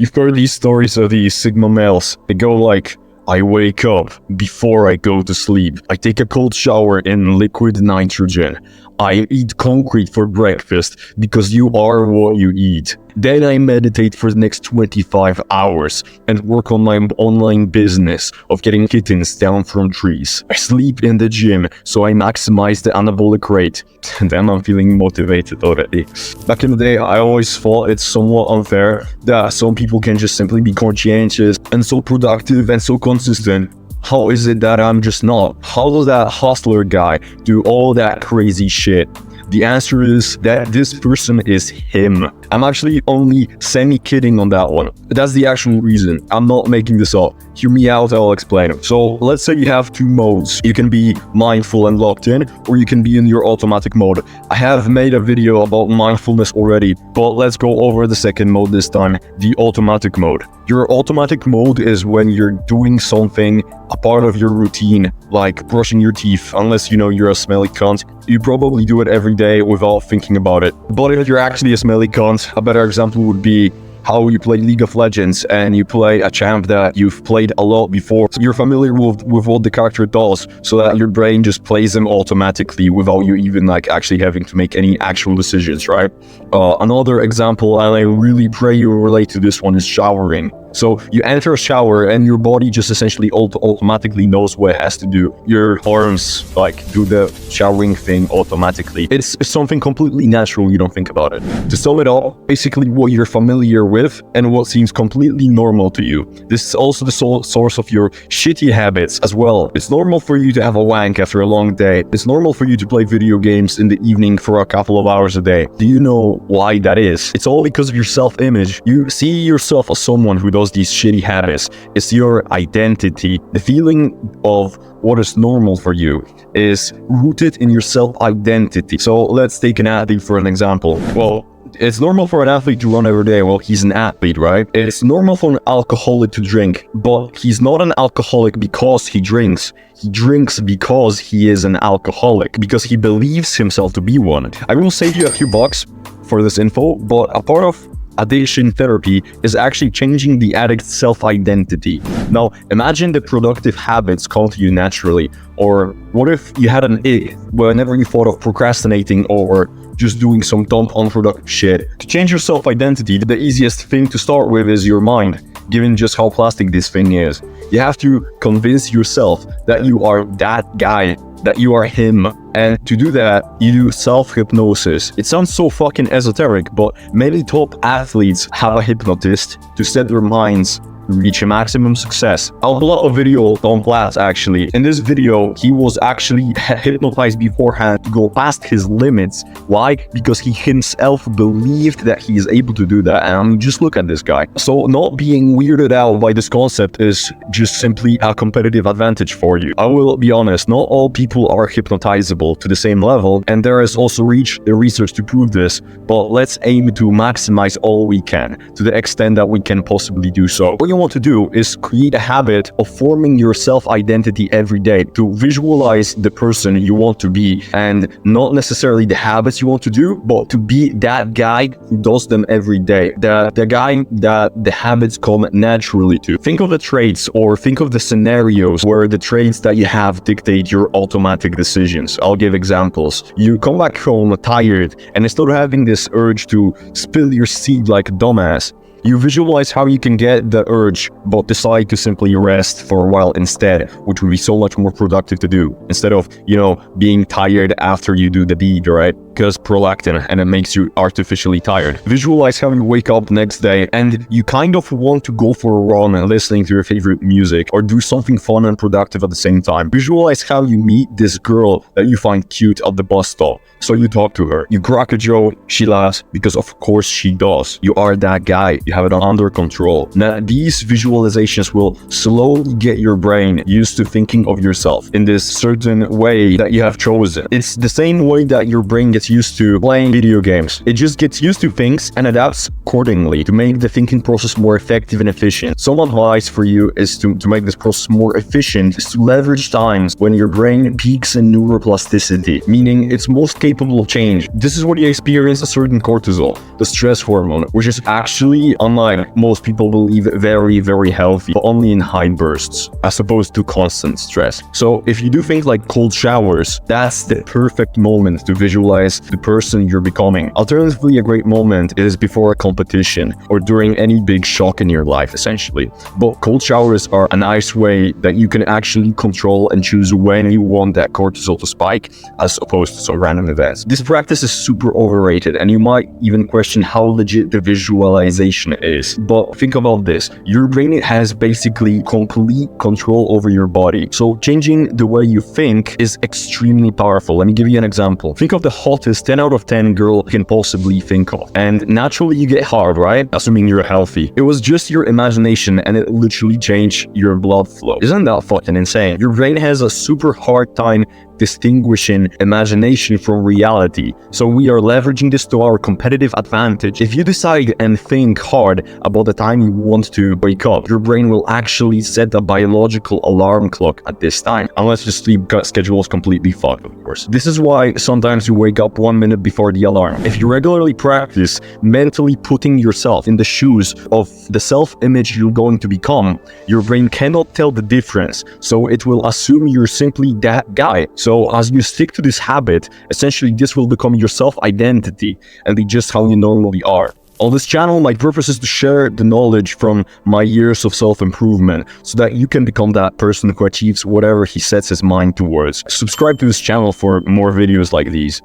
You've heard these stories of these Sigma males. They go like, I wake up before I go to sleep. I take a cold shower in liquid nitrogen. I eat concrete for breakfast because you are what you eat. Then I meditate for the next 25 hours and work on my online business of getting kittens down from trees. I sleep in the gym so I maximize the anabolic rate. And then I'm feeling motivated already. Back in the day, I always thought it's somewhat unfair that some people can just simply be conscientious and so productive and so consistent. How is it that I'm just not? How does that hustler guy do all that crazy shit? The answer is that this person is him. I'm actually only semi-kidding on that one. That's the actual reason. I'm not making this up. Hear me out, I'll explain it. So let's say you have two modes. You can be mindful and locked in, or you can be in your automatic mode. I have made a video about mindfulness already, but let's go over the second mode this time, the automatic mode. Your automatic mode is when you're doing something, a part of your routine, like brushing your teeth, unless you know you're a smelly cunt. You probably do it every day without thinking about it. But if you're actually a smelly cunt, a better example would be how you play League of Legends and you play a champ that you've played a lot before. So you're familiar with what the character does, so that your brain just plays them automatically without you even like actually having to make any actual decisions, right? Another example, and I really pray you relate to this one, is showering. So you enter a shower and your body just essentially automatically knows what it has to do. Your arms like do the showering thing automatically. It's something completely natural, you don't think about it. To sum it up, basically what you're familiar with and what seems completely normal to you. This is also the source of your shitty habits as well. It's normal for you to have a wank after a long day. It's normal for you to play video games in the evening for a couple of hours a day. Do you know why that is? It's all because of your self-image. You see yourself as someone who does these shitty habits. It's your identity. The feeling of what is normal for you is rooted in your self-identity. So let's take an athlete for an example. Well, it's normal for an athlete to run every day. Well, he's an athlete, right? It's normal for an alcoholic to drink, but he's not an alcoholic because he drinks. He drinks because he is an alcoholic, because he believes himself to be one. I will save you a few bucks for this info, but a part of addiction therapy is actually changing the addict's self-identity. Now, imagine the productive habits come to you naturally. Or what if you had an ick whenever you thought of procrastinating or just doing some dumb, unproductive shit? To change your self-identity, the easiest thing to start with is your mind, given just how plastic this thing is. You have to convince yourself that you are that guy, that you are him. And to do that, you do self-hypnosis. It sounds so fucking esoteric, but many top athletes have a hypnotist to set their minds to reach a maximum success. I'll upload a video on Glass actually. In this video, he was actually hypnotized beforehand to go past his limits. Why? Because he himself believed that he is able to do that. And just look at this guy. So not being weirded out by this concept is just simply a competitive advantage for you. I will be honest, not all people are hypnotizable to the same level, and there is also research to prove this, but let's aim to maximize all we can to the extent that we can possibly do so. What you want to do is create a habit of forming your self-identity every day, to visualize the person you want to be, and not necessarily the habits you want to do, but to be that guy who does them every day, the guy that the habits come naturally to. Think of the traits, or think of the scenarios where the traits that you have dictate your automatic decisions. I'll give examples. You come back home tired, and instead of having this urge to spill your seed like a dumbass, you visualize how you can get the urge, but decide to simply rest for a while instead, which would be so much more productive to do, instead of, being tired after you do the deed, right? Because prolactin, and it makes you artificially tired. Visualize how you wake up the next day, and you kind of want to go for a run and listening to your favorite music, or do something fun and productive at the same time. Visualize how you meet this girl that you find cute at the bus stop. So you talk to her, you crack a joke, she laughs, because of course she does. You are that guy. You have it under control. Now, these visualizations will slowly get your brain used to thinking of yourself in this certain way that you have chosen. It's the same way that your brain gets gets used to playing video games. It just gets used to things and adapts accordingly to make the thinking process more effective and efficient. Some advice for you is to make this process more efficient is to leverage times when your brain peaks in neuroplasticity, meaning it's most capable of change. This is when you experience a certain cortisol, the stress hormone, which is actually, unlike most people believe, very, very healthy, but only in high bursts, as opposed to constant stress. So if you do things like cold showers, that's the perfect moment to visualize the person you're becoming. Alternatively, a great moment is before a competition or during any big shock in your life, essentially. But cold showers are a nice way that you can actually control and choose when you want that cortisol to spike, as opposed to some random events. This practice is super overrated, and you might even question how legit the visualization is. But think about this. Your brain has basically complete control over your body. So changing the way you think is extremely powerful. Let me give you an example. Think of the hottest 10 out of 10 girl you can possibly think of. And naturally you get hard, right? Assuming you're healthy. It was just your imagination and it literally changed your blood flow. Isn't that fucking insane? Your brain has a super hard time distinguishing imagination from reality. So we are leveraging this to our competitive advantage. If you decide and think hard about the time you want to wake up, your brain will actually set a biological alarm clock at this time, unless your sleep schedule is completely fucked, of course. This is why sometimes you wake up 1 minute before the alarm. If you regularly practice mentally putting yourself in the shoes of the self-image you're going to become, your brain cannot tell the difference, so it will assume you're simply that guy. So as you stick to this habit, essentially this will become your self-identity and be just how you normally are. On this channel, my purpose is to share the knowledge from my years of self-improvement so that you can become that person who achieves whatever he sets his mind towards. Subscribe to this channel for more videos like these.